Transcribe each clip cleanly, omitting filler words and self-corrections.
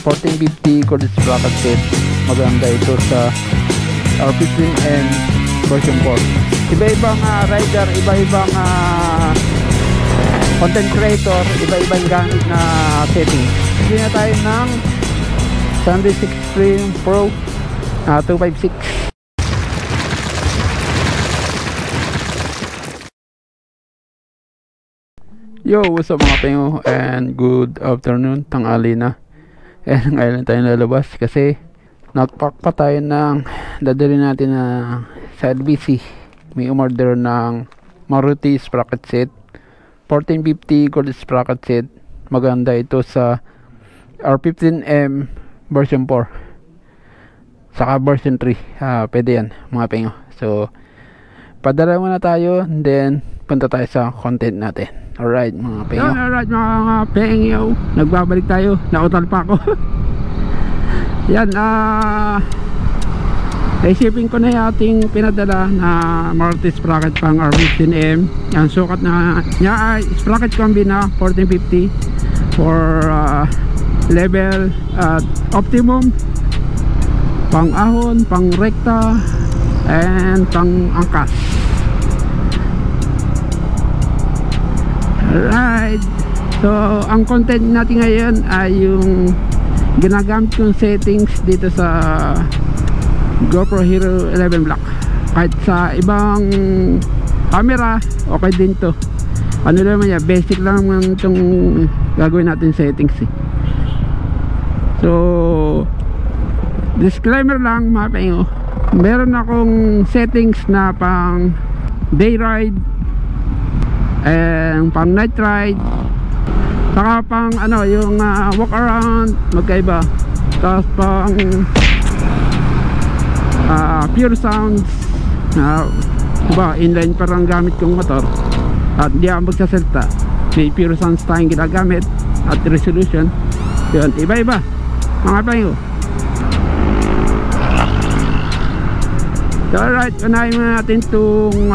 1450 cordless sprocket set. Maganda ito sa R15M version 4. Iba-ibang rider, iba-ibang content creator, iba-ibang gamit na setting. Hindi na tayo ng SanDisk Extreme Pro 256. Yo, what's up mga pengo, and good afternoon, tanghali na. And ngayon tayo lalabas kasi nagpack pa tayo ng dadali natin na sa LBC. May umorder ng Maruti sprocket set 1450 cordless sprocket set. Maganda ito sa R15M version 4 saka version 3. Pwede yan mga pengo. So padala muna tayo, and then punta tayo sa content natin. Alright mga pengo. Alright mga pengo, nagbabalik tayo. Nautal pa ako. Yan, shipping ko na yung ating pinadala na Maruti sprocket pang R15M. Yan, sukat na niya ay sprocket combi na 1450 for level optimum, pang ahon, pang rekta, and pang angkas. Alright, so ang content natin ngayon ay yung ginagamit kong settings dito sa GoPro Hero 11 Black. Kahit sa ibang camera okay din to. Ano naman yan, basic lang naman itong gagawin natin settings eh. So disclaimer lang mga pengo, meron akong settings na pang day ride and pang night ride, saka pang ano yung walk around, magkaiba. Tapos pang pure sounds, diba, inline parang gamit kong motor at hindi ako magsasalta. May pure sounds tayong ginagamit at resolution. Yun, iba-iba mga pengo. So alright, unahin muna natin itong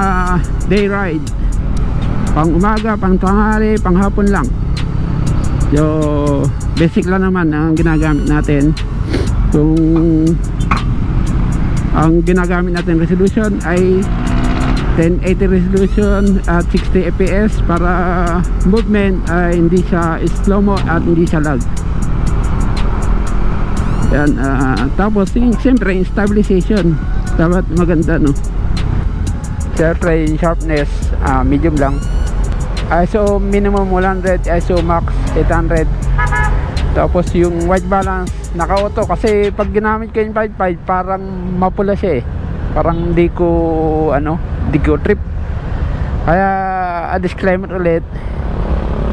day ride. Pang umaga, pang tanghali, pang hapon lang. So basic lang naman ang ginagamit natin. Kung ang ginagamit natin resolution ay 1080 resolution at 60 fps para movement ay hindi siya slow mo at hindi siya lag. Yan, tapos siyempre yung stabilization dapat maganda, no? Siyempre yung sharpness medium lang. ISO minimum 100, ISO max 800. Tapos yung white balance naka-auto, kasi pag ginamit ko yung 5.5 parang mapula siya eh. Parang hindi ko trip. Kaya disclaimer ulit,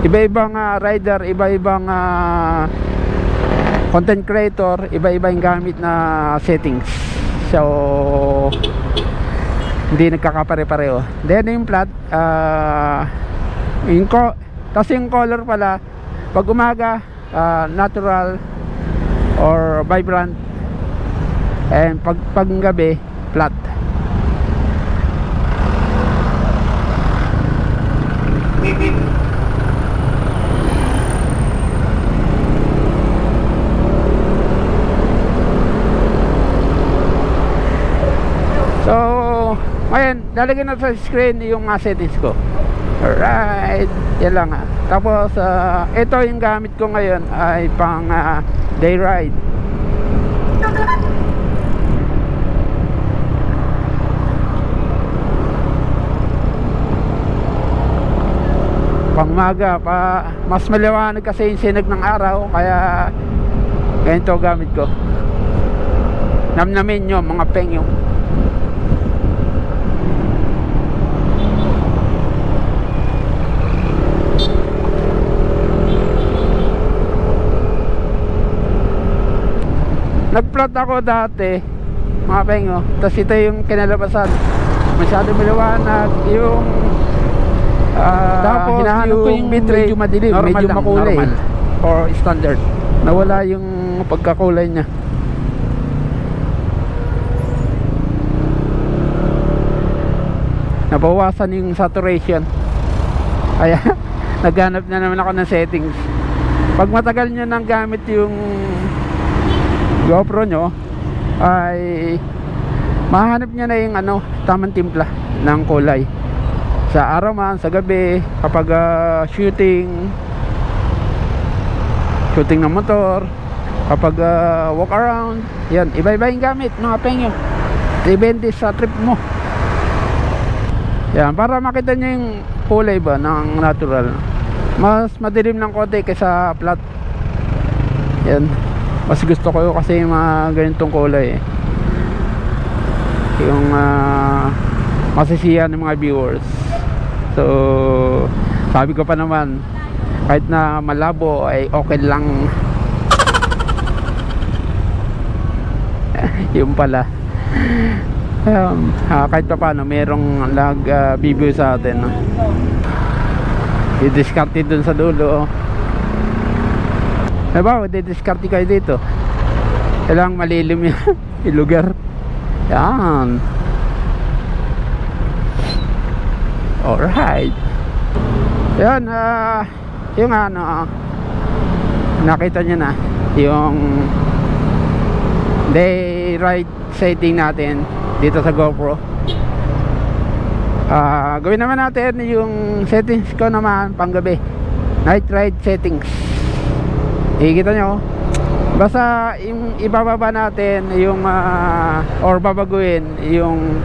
iba-ibang rider, iba-ibang content creator, iba-iba yung gamit na settings. So hindi nagkakapare-pareho. Then yung plat, kasi yung color pala pag umaga natural or vibrant, and pag gabi flat. So ngayon lalagyan na sa screen yung settings ko. Alright, yan lang. Tapos ito yung gamit ko ngayon ay pang day ride. Pangmaga pa, mas maliwanag kasi yung sinag ng araw, kaya ganito gamit ko. Namnamin nyo mga pengyo. Nag-plot ako dati mga pengo, tapos ito yung kinalabasan, masyado maliwanag yung tapos hinahanap ko yung medyo madilim, medyo makulay normal, or standard. Nawala yung pagkakulay niya. Nabawasan yung saturation. Kaya naghanap na naman ako ng settings. Pag matagal nyo nang gamit yung GoPro nyo ay mahanap nyo na yung ano, tamang timpla ng kulay sa araw man, sa gabi, kapag shooting ng motor, kapag walk around, yan, iba-iba yung gamit mga pengyo, depende sa trip mo. Yan, para makita nyo yung kulay ba ng natural. Mas madilim ng konti kaysa flat. Yan, mas gusto ko kasi yung mga ganitong kulay yung masisiyahan ng mga viewers. So sabi ko pa naman, kahit na malabo ay okay lang. Yung pala kahit pa paano merong nag-review sa atin, no? I-discard dun sa dulo. Diba, i-discard kayo dito, kailangang malilim yung lugar. Yan. Alright. Yan, yung ano, nakita nyo na yung day ride setting natin dito sa GoPro. Gawin naman natin yung settings ko naman panggabi, night ride settings. Ikita nyo, basta yung ibababa natin yung or babaguhin yung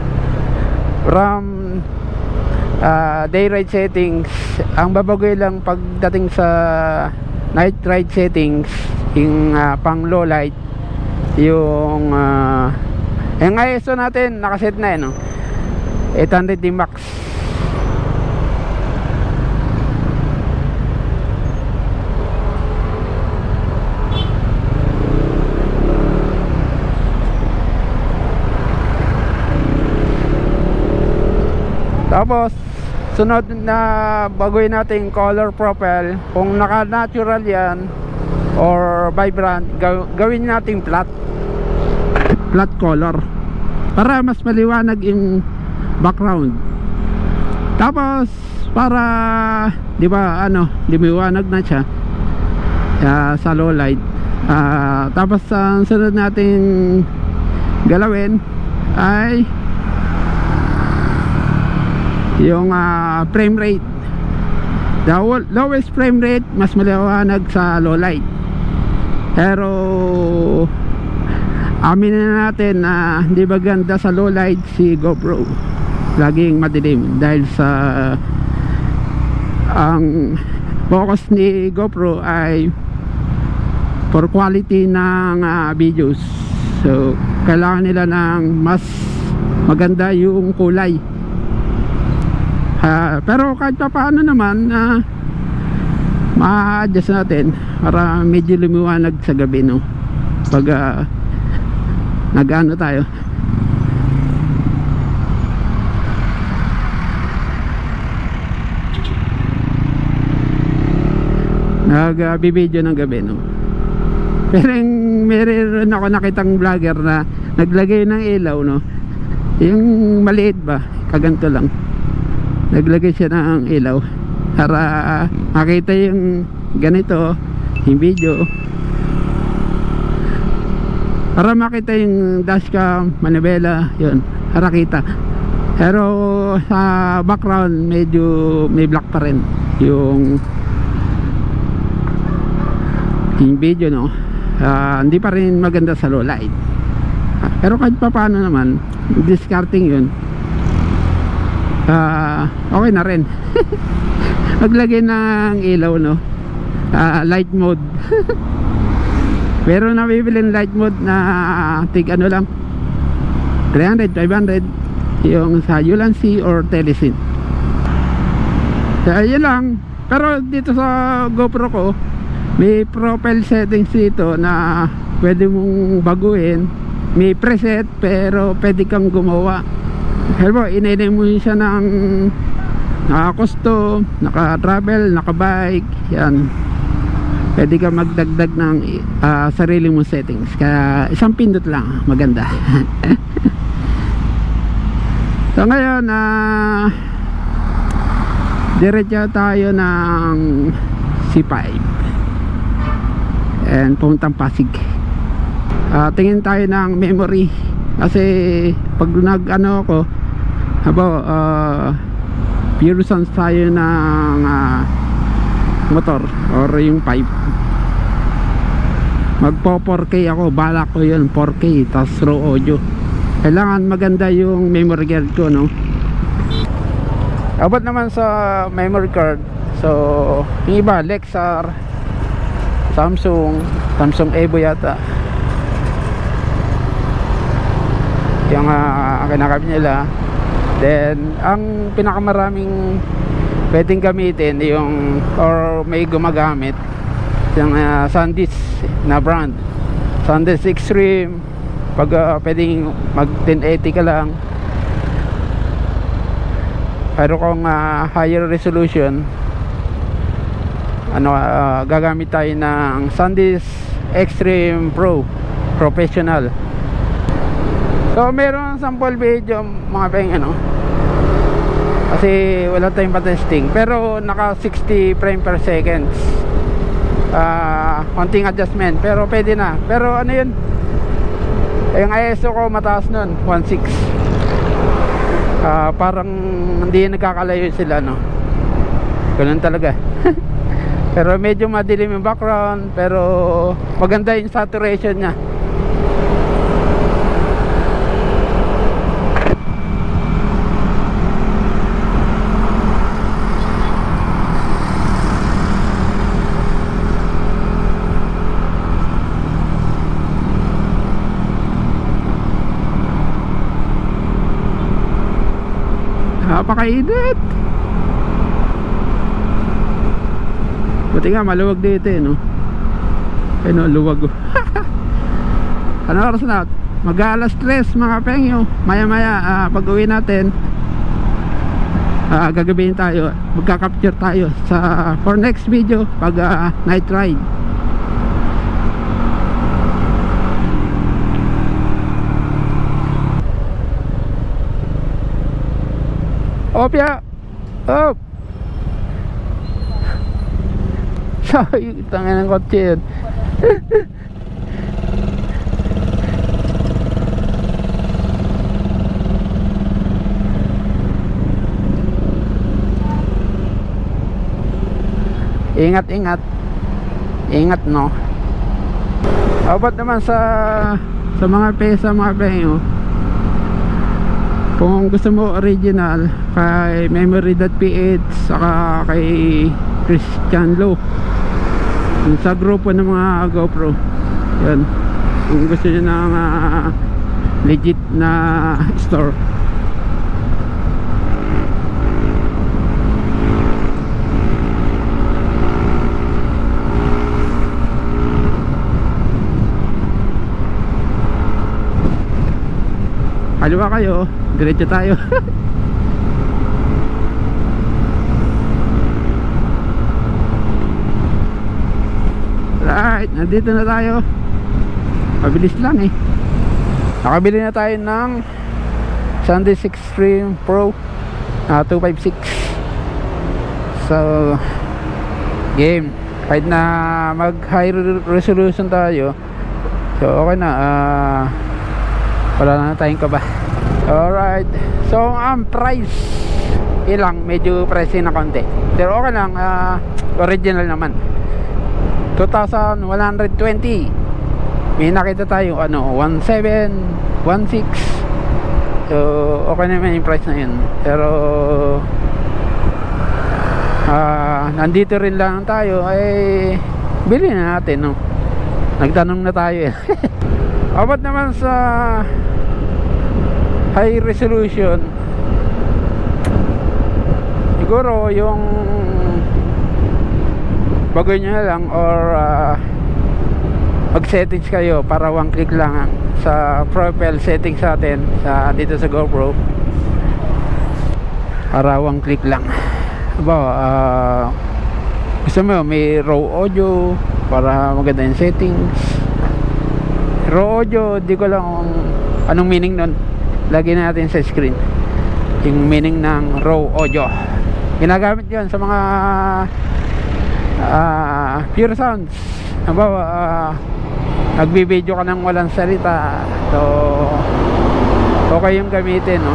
from day ride settings. Ang babaguhin lang pagdating sa night ride settings, yung pang low light, yung yung ISO natin nakaset na no, 800D max. Tapos sunod na baguhin natin color profile. Kung naka natural yan or vibrant, gawin natin flat color para mas maliwanag yung background. Tapos para di ba ano, lumiwanag na siya sa low light. Tapos ang sunod natin galawin ay yung frame rate. The lowest frame rate mas maliwanag sa low light, pero aminin na natin na hindi ba ganda sa low light si GoPro, laging madilim dahil sa ang focus ni GoPro ay for quality ng videos. So kailangan nila ng mas maganda yung kulay. Pero kahit pa paano naman ma-adjust natin para medyo lumiwanag sa gabi, no? Pag nag-ano tayo, nag-video ng gabi, no? Pero meron ako nakitang vlogger na naglagay ng ilaw, no? Yung maliit ba, kaganto lang, naglagay siya ng ilaw para makita yung ganito, yung video, para makita yung dashcam, manibela, yun, para kita. Pero sa background medyo may black pa rin yung video, no? Hindi pa rin maganda sa low light. Pero kahit pa paano naman, discarding yun, okay na rin. Maglagay ng ilaw, no? Light mode. Pero nabibili ng light mode na tig ano lang, 300, 500, yung sa Ulanzi or Telesin. Yun lang. Pero dito sa GoPro ko may profile settings dito na pwede mong baguhin. May preset pero pwede kang gumawa. Hello, inenay mo siya ng naka-custom, naka-travel, naka-bike, yan. Pwede ka magdagdag ng sarili mong settings. Kaya isang pindot lang, maganda. So ngayon diretso tayo ng C5 and puntang Pasig. Tingin tayo ng memory kasi pag nag ano ako pure sounds tayo ng motor or yung pipe, magpo 4K ako, balak ko yun 4K tas raw audio. Kailangan maganda yung memory card ko, no? Abot naman sa memory card. So yung iba Lexar, Samsung Evo yata yung kinakabit nila. Then ang pinakamaraming pwedeng gamitin yung, or may gumagamit yung SanDisk na brand, SanDisk Extreme. Pag pwedeng mag 1080 ka lang, pero kung higher resolution gagamit tayo ng SanDisk Extreme Pro Professional. So meron sample video mga peng kasi wala tayong pa-testing, pero naka 60 frame per second. Konting adjustment pero pwede na. Pero ano yun, yung ISO ko mataas nun, 1.6. Parang hindi nagkakalayo sila, no? Ganun talaga. Pero medyo madilim yung background, pero maganda yung saturation nya. Napakainit. Buti nga maluwag dito no. Ayun luwag. Ano oras na? Mag-alas 3 mga pengyo. Maya maya pag uwi natin gagabihin tayo, magka-capture tayo sa for next video pag night ride. Opya. Op. Say, tangin ng kotse yun. Ingat, ingat. Ingat, no. Abot naman sa mga pesa, mga penyo. Kung gusto mo original, kay memory.ph saka kay Christian Low, sa grupo ng mga GoPro. Yan, kung gusto nyo ng legit na store. Kaliwa kayo, diretso tayo. Right, nandito na tayo. Mabilis lang eh. Nakabili na tayo ng SanDisk Extreme Pro 256. So game, kahit na mag high resolution tayo, so okay na. Wala na tayong kaba. Alright, so ang price ilang, medyo pricey na konti, pero okay lang. Original naman 2,120. May nakita tayo 1,700, 1,600. So okay naman yung price na yun. Pero nandito rin lang tayo, ay bili na natin, no? Nagtanong na tayo eh. Abot naman sa high resolution, siguro yung bago nyo lang, or mag settings kayo para one click lang sa profile settings sa atin dito sa GoPro, para one click lang. Gusto mo may raw audio para maganda yung settings. Raw audio, di ko lang anong meaning nun. Lagyan natin sa screen yung meaning ng raw audio. Ginagamit yun sa mga pure sounds. nagbibideo ka ng walang salita, so okay yung gamitin, no?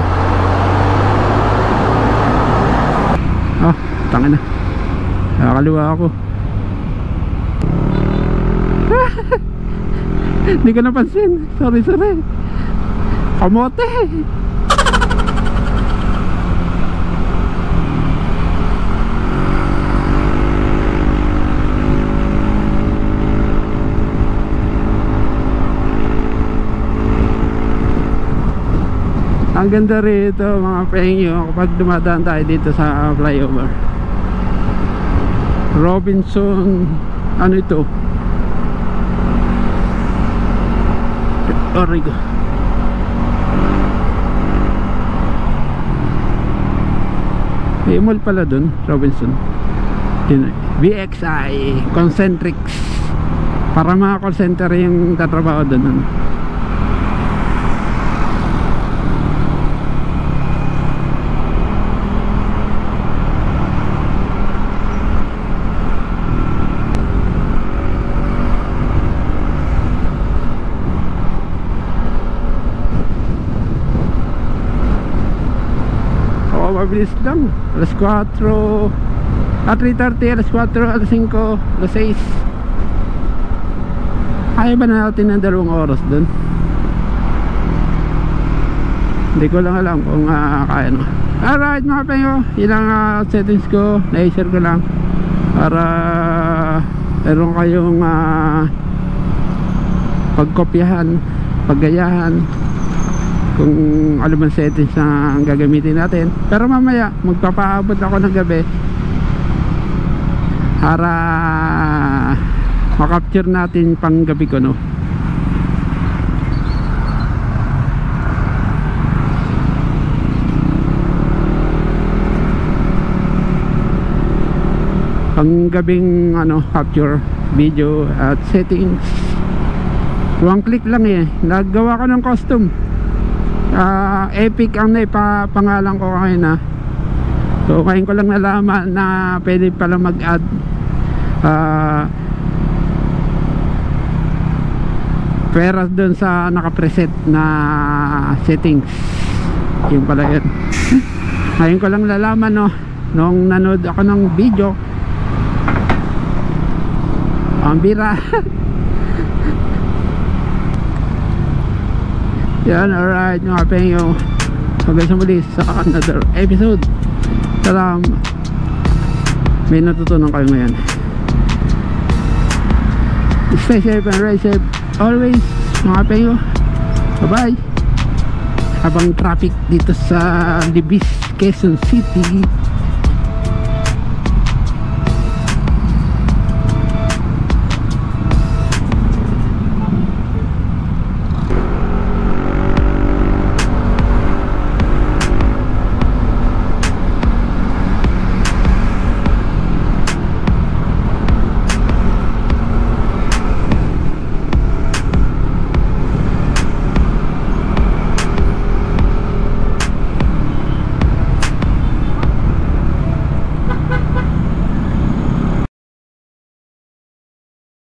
Oh, tanga na, nakakaliwa ako. Hindi ko napansin, sorry kamote. Ang ganda rito mga pengyo kapag dumadaan tayo dito sa flyover. Robinson, ano ito? Origo. May mall pala dun, Robinson. VXI Concentrics, para mga call center yung tatrabaho dun. Mabilis lang, alas 4, 3:30, alas 4, alas 5, alas 6. Kaya ba natin ng 2 oras dun? Hindi ko lang alam kung kaya na. Alright mga penyo, yun ang settings ko, na-share ko lang para meron kayong pagkopyahan, paggayahan kung ano bang settings na gagamitin natin. Pero mamaya magpapaabot ako ng gabi para makapture natin pang gabi ko, no? Pang gabing capture video at settings. 1 click lang eh, naggawa ko ng custom. Epic ang pangalan ko ngayon, so ngayon ko lang nalaman na pwede pala mag-add peras dun sa nakapreset na settings. Yung pala yun. Ngayon ko lang nalaman, no, nung nanood ako ng video. Ang bira. Yan, alright mga pengyo, hanggang sa muli sa another episode. Salam. May natutunan kayo ngayon. Stay safe and ride safe always mga pengyo. Bye bye. Habang traffic dito sa Libis, Quezon City.